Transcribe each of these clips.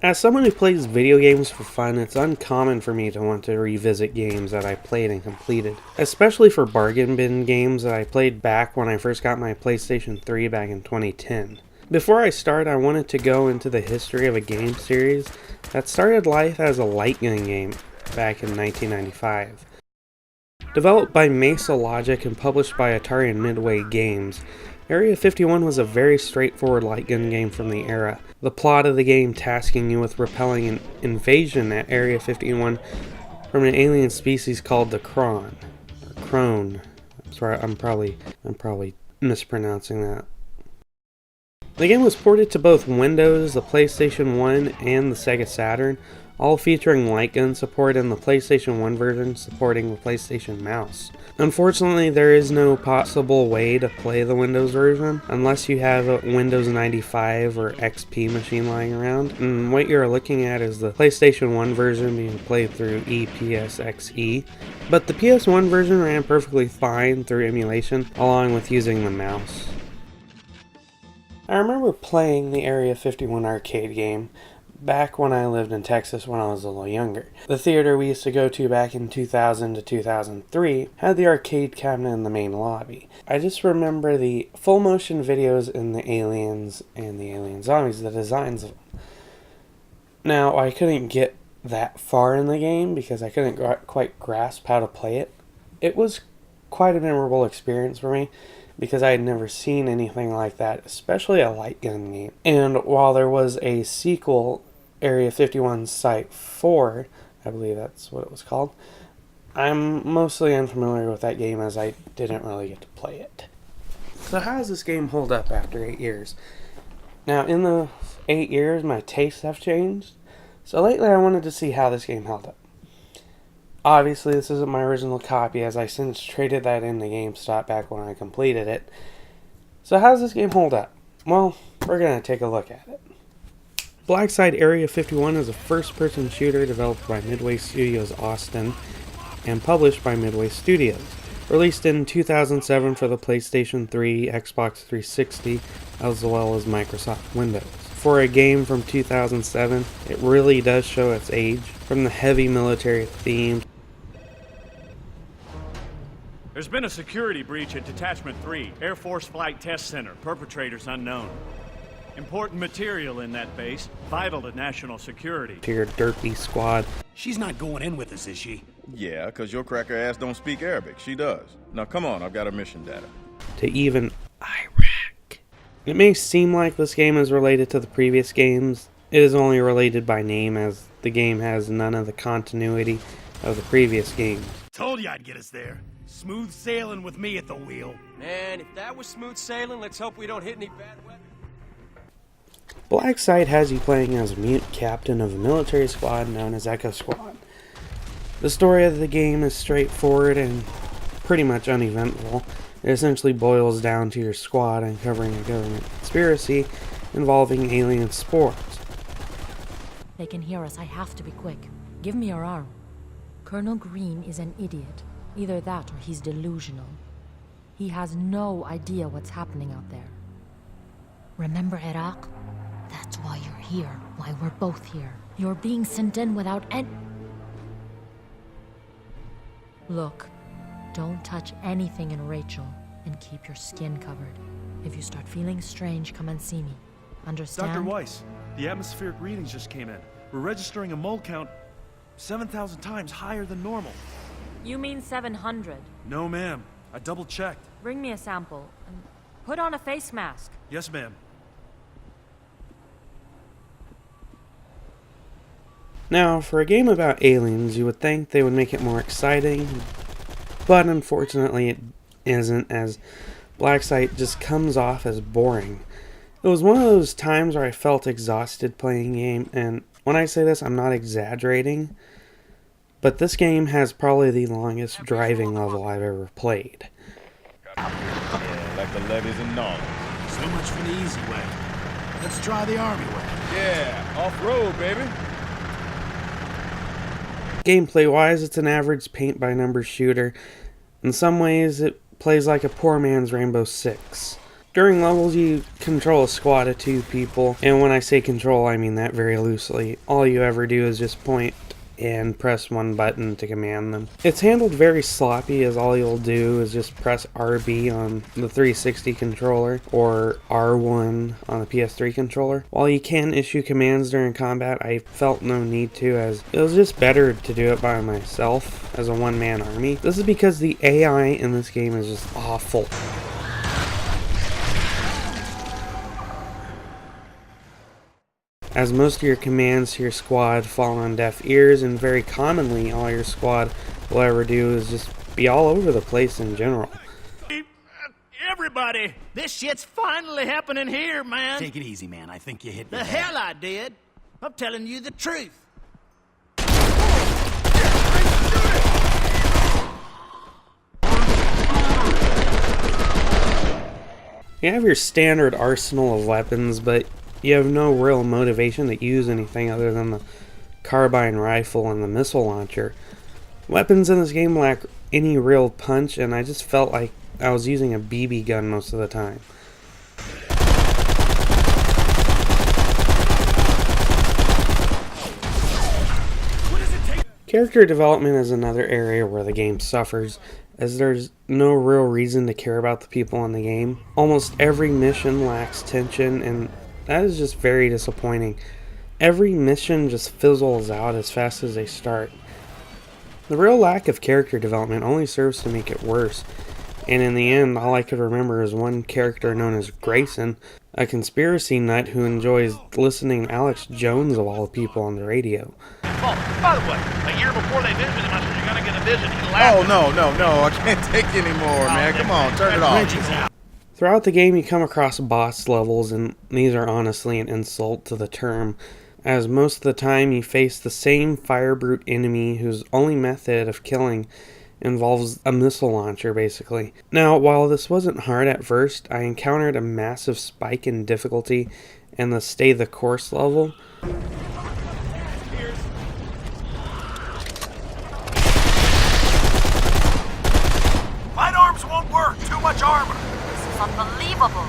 As someone who plays video games for fun, it's uncommon for me to want to revisit games that I played and completed, especially for bargain bin games that I played back when I first got my PlayStation 3 back in 2010. Before I start, I wanted to go into the history of a game series that started life as a light gun game back in 1995. Developed by Mesa Logic and published by Atari and Midway Games, Area 51 was a very straightforward light gun game from the era. The plot of the game tasking you with repelling an invasion at Area 51 from an alien species called the Crone. Sorry, I'm probably mispronouncing that. The game was ported to both Windows, the PlayStation 1, and the Sega Saturn, all featuring light gun support, and the PlayStation 1 version supporting the PlayStation mouse. Unfortunately, there is no possible way to play the Windows version unless you have a Windows 95 or XP machine lying around, and what you're looking at is the PlayStation 1 version being played through EPSXE, but the PS1 version ran perfectly fine through emulation along with using the mouse. I remember playing the Area 51 arcade game back when I lived in Texas when I was a little younger. The theater we used to go to back in 2000 to 2003 had the arcade cabinet in the main lobby. I just remember the full motion videos in the aliens and the alien zombies, the designs of them. Now, I couldn't get that far in the game because I couldn't quite grasp how to play it. It was quite a memorable experience for me, because I had never seen anything like that, especially a light gun game. And while there was a sequel, Area 51 Site 4, I believe that's what it was called, I'm mostly unfamiliar with that game as I didn't really get to play it. So how does this game hold up after 8 years? Now, in the 8 years, my tastes have changed, so lately I wanted to see how this game held up. Obviously, this isn't my original copy, as I since traded that in to GameStop back when I completed it. So how does this game hold up? Well, we're going to take a look at it. Blacksite Area 51 is a first-person shooter developed by Midway Studios Austin and published by Midway Studios. Released in 2007 for the PlayStation 3, Xbox 360, as well as Microsoft Windows. For a game from 2007, it really does show its age, from the heavy military theme. There's been a security breach at Detachment 3, Air Force Flight Test Center, perpetrators unknown. Important material in that base, vital to national security. To your derpy squad. She's not going in with us, is she? Yeah, because your cracker ass don't speak Arabic. She does. Now come on, I've got her mission data. To even Iraq. It may seem like this game is related to the previous games. It is only related by name, as the game has none of the continuity of the previous games. Told you I'd get us there. Smooth sailing with me at the wheel. Man, if that was smooth sailing, let's hope we don't hit any bad weather. Blacksite has you playing as a mute captain of a military squad known as Echo Squad. The story of the game is straightforward and pretty much uneventful. It essentially boils down to your squad uncovering a government conspiracy involving alien spores. They can hear us. I have to be quick. Give me your arm. Colonel Green is an idiot. Either that or he's delusional. He has no idea what's happening out there. Remember Iraq? That's why you're here. Why we're both here. You're being sent in without any... Look, don't touch anything in Rachel and keep your skin covered. If you start feeling strange, come and see me. Understand? Dr. Weiss, the atmospheric readings just came in. We're registering a mole count 7,000 times higher than normal. You mean 700? No, ma'am. I double-checked. Bring me a sample and put on a face mask. Yes, ma'am. Now, for a game about aliens, you would think they would make it more exciting, but unfortunately it isn't, as Blacksite just comes off as boring. It was one of those times where I felt exhausted playing the game, and when I say this, I'm not exaggerating, but this game has probably the longest driving level I've ever played. Yeah, like the levees and knowledge. So much for the easy way. Let's try the army way. Yeah, off-road, baby. Gameplay-wise, it's an average paint-by-numbers shooter. In some ways, it plays like a poor man's Rainbow Six. During levels, you control a squad of 2 people, and when I say control, I mean that very loosely. All you ever do is just point and press one button to command them. It's handled very sloppy, as all you'll do is just press RB on the 360 controller or R1 on the PS3 controller. While you can issue commands during combat, I felt no need to, as it was just better to do it by myself as a one-man army. This is because the AI in this game is just awful. As most of your commands to your squad fall on deaf ears, and very commonly all your squad will ever do is just be all over the place in general. Everybody, this shit's finally happening here, man. Take it easy, man. I think you hit me. The hell I did. I'm telling you the truth. You have your standard arsenal of weapons, but you have no real motivation to use anything other than the carbine rifle and the missile launcher. Weapons in this game lack any real punch, and I just felt like I was using a BB gun most of the time. Character development is another area where the game suffers, as there's no real reason to care about the people in the game. Almost every mission lacks tension, and that is just very disappointing. Every mission just fizzles out as fast as they start. The real lack of character development only serves to make it worse, and in the end, all I could remember is one character known as Grayson, a conspiracy nut who enjoys listening to Alex Jones of all people on the radio. Oh, by the way, a year before they visit him, I said you're gonna get a visit. He Oh, laughed. no, I can't take any more, man. Come on, turn it off. Throughout the game, you come across boss levels, and these are honestly an insult to the term, as most of the time you face the same fire brute enemy whose only method of killing involves a missile launcher, basically. Now, while this wasn't hard at first, I encountered a massive spike in difficulty in the stay the course level. Light arms won't work. Too much armor. This is unbelievable.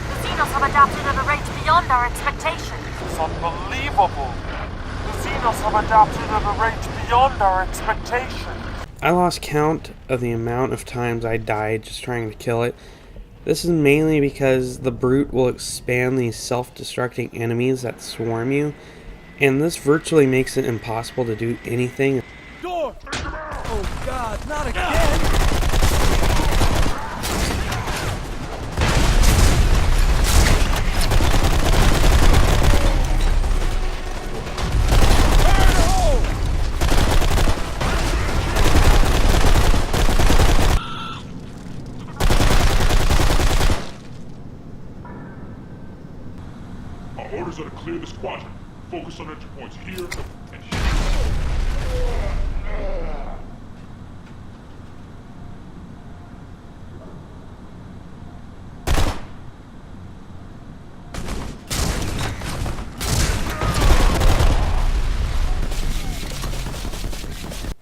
The Xenos have adapted at a rate beyond our expectations. It's unbelievable. The Xenos have adapted at a rate beyond our expectations. I lost count of the amount of times I died just trying to kill it. This is mainly because the brute will expand these self-destructing enemies that swarm you, and this virtually makes it impossible to do anything. Door! Oh God, not again! Orders are to clear the squadron. Focus on entry points here and here.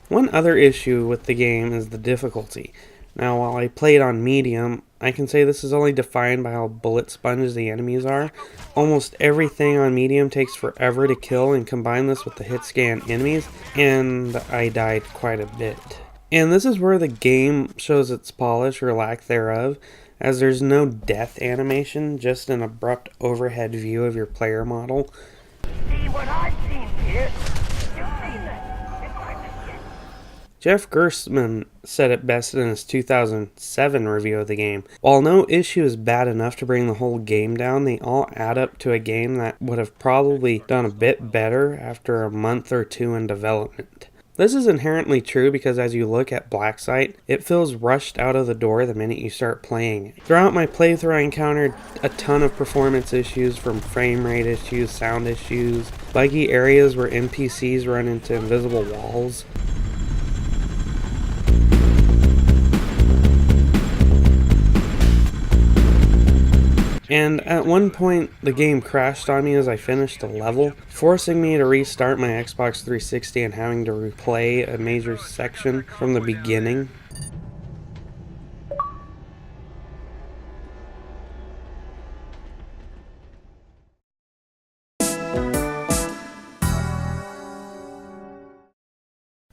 One other issue with the game is the difficulty. Now, while I played on medium, I can say this is only defined by how bullet sponges the enemies are. Almost everything on medium takes forever to kill, and combine this with the hit scan enemies, and I died quite a bit. And this is where the game shows its polish or lack thereof, as there's no death animation, just an abrupt overhead view of your player model. See what I've seen here? Jeff Gerstmann said it best in his 2007 review of the game. While no issue is bad enough to bring the whole game down, they all add up to a game that would have probably done a bit better after a month or two in development. This is inherently true because as you look at Blacksite, it feels rushed out of the door the minute you start playing it. Throughout my playthrough, I encountered a ton of performance issues, from frame rate issues, sound issues, buggy areas where NPCs run into invisible walls. And at one point, the game crashed on me as I finished a level, forcing me to restart my Xbox 360 and having to replay a major section from the beginning.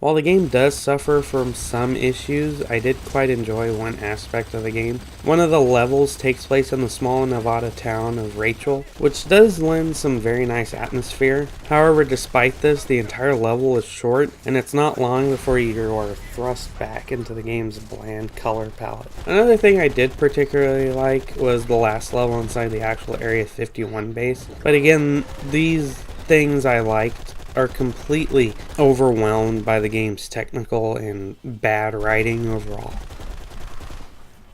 While the game does suffer from some issues, I did quite enjoy one aspect of the game. One of the levels takes place in the small Nevada town of Rachel, which does lend some very nice atmosphere. However, despite this, the entire level is short, and it's not long before you are thrust back into the game's bland color palette. Another thing I did particularly like was the last level inside the actual Area 51 base, but again, these things I liked are completely overwhelmed by the game's technical and bad writing overall.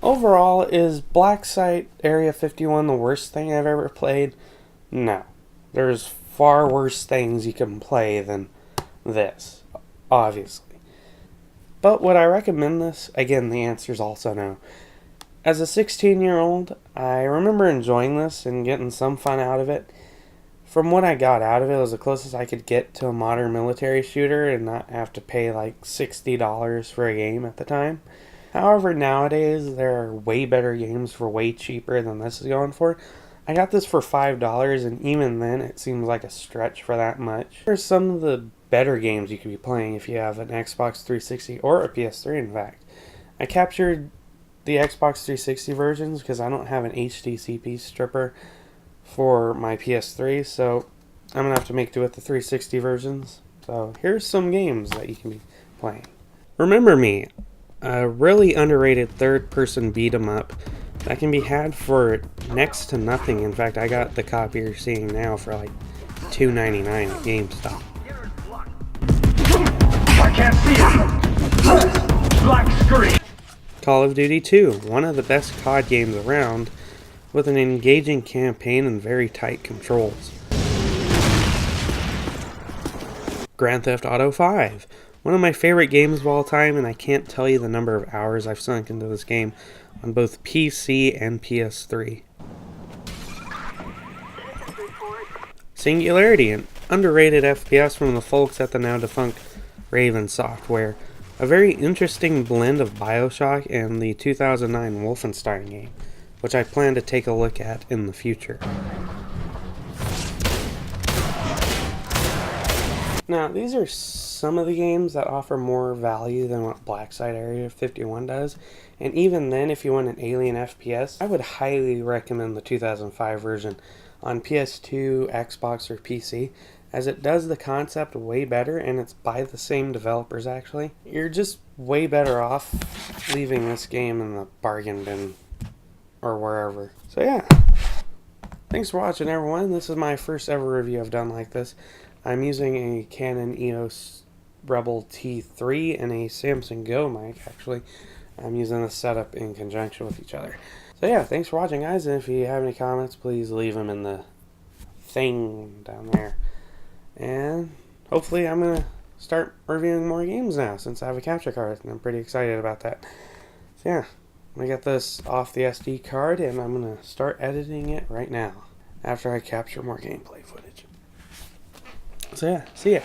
Overall, is Blacksite Area 51 the worst thing I've ever played? No. There's far worse things you can play than this, obviously. But would I recommend this? Again, the answer is also no. As a 16-year-old, I remember enjoying this and getting some fun out of it. From what I got out of it, it was the closest I could get to a modern military shooter and not have to pay like $60 for a game at the time. However, nowadays, there are way better games for way cheaper than this is going for. I got this for $5, and even then, it seems like a stretch for that much. There's some of the better games you could be playing if you have an Xbox 360 or a PS3, in fact. I captured the Xbox 360 versions because I don't have an HDCP stripper for my PS3, so I'm gonna have to make do with the 360 versions. So here's some games that you can be playing. Remember Me, a really underrated third-person beat-em-up that can be had for next to nothing. In fact, I got the copy you're seeing now for like $2.99 at GameStop. I can't see it. Black screen. Call of Duty 2, one of the best COD games around, with an engaging campaign and very tight controls. Grand Theft Auto 5, one of my favorite games of all time, and I can't tell you the number of hours I've sunk into this game on both PC and PS3. Singularity, an underrated FPS from the folks at the now defunct Raven Software. A very interesting blend of BioShock and the 2009 Wolfenstein game, which I plan to take a look at in the future. Now, these are some of the games that offer more value than what Blacksite Area 51 does, and even then, if you want an alien FPS, I would highly recommend the 2005 version on PS2, Xbox, or PC, as it does the concept way better, and it's by the same developers actually. You're just way better off leaving this game in the bargain bin or wherever. So yeah, thanks for watching, everyone. This is my first ever review I've done like this. I'm using a Canon EOS Rebel T3 and a Samsung Go mic, actually. I'm using this setup in conjunction with each other. So yeah, thanks for watching, guys, and if you have any comments, please leave them in the thing down there. And hopefully I'm going to start reviewing more games now, since I have a capture card, and I'm pretty excited about that. So yeah, I'm going to get this off the SD card, and I'm going to start editing it right now, after I capture more gameplay footage. So yeah, see ya.